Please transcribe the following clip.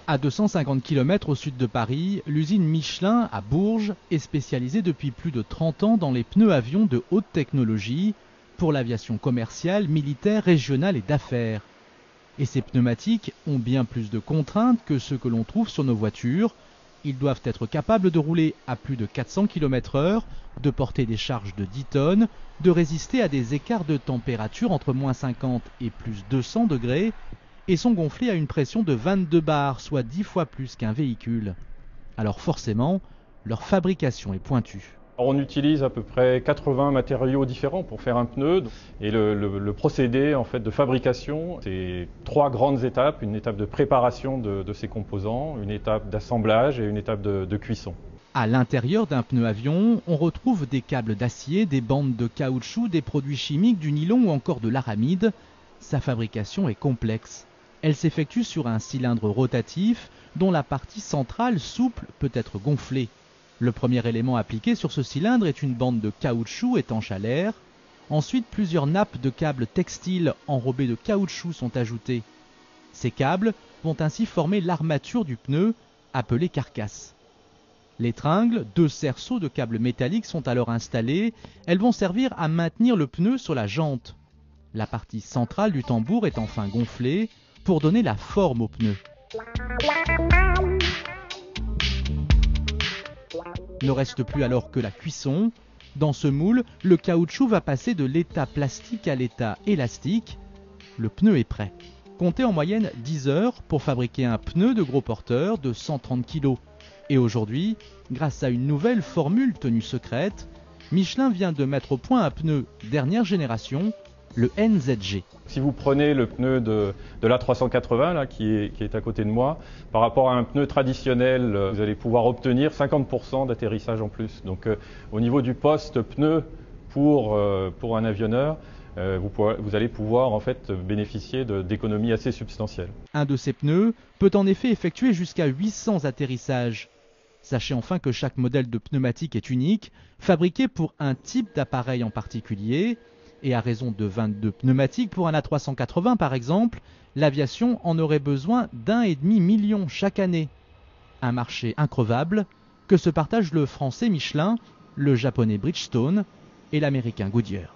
À 250 km au sud de Paris, l'usine Michelin à Bourges est spécialisée depuis plus de 30 ans dans les pneus avions de haute technologie pour l'aviation commerciale, militaire, régionale et d'affaires. Et ces pneumatiques ont bien plus de contraintes que ceux que l'on trouve sur nos voitures. Ils doivent être capables de rouler à plus de 400 km/h, de porter des charges de 10 tonnes, de résister à des écarts de température entre moins 50 et plus 200 degrés, et sont gonflés à une pression de 22 bars, soit 10 fois plus qu'un véhicule. Alors forcément, leur fabrication est pointue. On utilise à peu près 80 matériaux différents pour faire un pneu. Et le procédé en fait, de fabrication, c'est 3 grandes étapes. Une étape de préparation de ces composants, une étape d'assemblage et une étape de cuisson. À l'intérieur d'un pneu avion, on retrouve des câbles d'acier, des bandes de caoutchouc, des produits chimiques, du nylon ou encore de l'aramide. Sa fabrication est complexe. Elle s'effectue sur un cylindre rotatif dont la partie centrale souple peut être gonflée. Le premier élément appliqué sur ce cylindre est une bande de caoutchouc étanche à l'air. Ensuite, plusieurs nappes de câbles textiles enrobés de caoutchouc sont ajoutées. Ces câbles vont ainsi former l'armature du pneu, appelée carcasse. Les tringles, 2 cerceaux de câbles métalliques sont alors installés. Elles vont servir à maintenir le pneu sur la jante. La partie centrale du tambour est enfin gonflée pour donner la forme au pneu. Ne reste plus alors que la cuisson. Dans ce moule, le caoutchouc va passer de l'état plastique à l'état élastique. Le pneu est prêt. Comptez en moyenne 10 heures pour fabriquer un pneu de gros porteur de 130 kg. Et aujourd'hui, grâce à une nouvelle formule tenue secrète, Michelin vient de mettre au point un pneu dernière génération, le NZG. Si vous prenez le pneu de l'A380 là, qui est à côté de moi, par rapport à un pneu traditionnel, vous allez pouvoir obtenir 50% d'atterrissage en plus. Donc au niveau du poste pneu pour un avionneur, vous allez pouvoir en fait bénéficier d'économies assez substantielles. Un de ces pneus peut en effet effectuer jusqu'à 800 atterrissages. Sachez enfin que chaque modèle de pneumatique est unique, fabriqué pour un type d'appareil en particulier. Et à raison de 22 pneumatiques pour un A380 par exemple, l'aviation en aurait besoin d'1,5 million chaque année. Un marché increvable que se partagent le français Michelin, le japonais Bridgestone et l'américain Goodyear.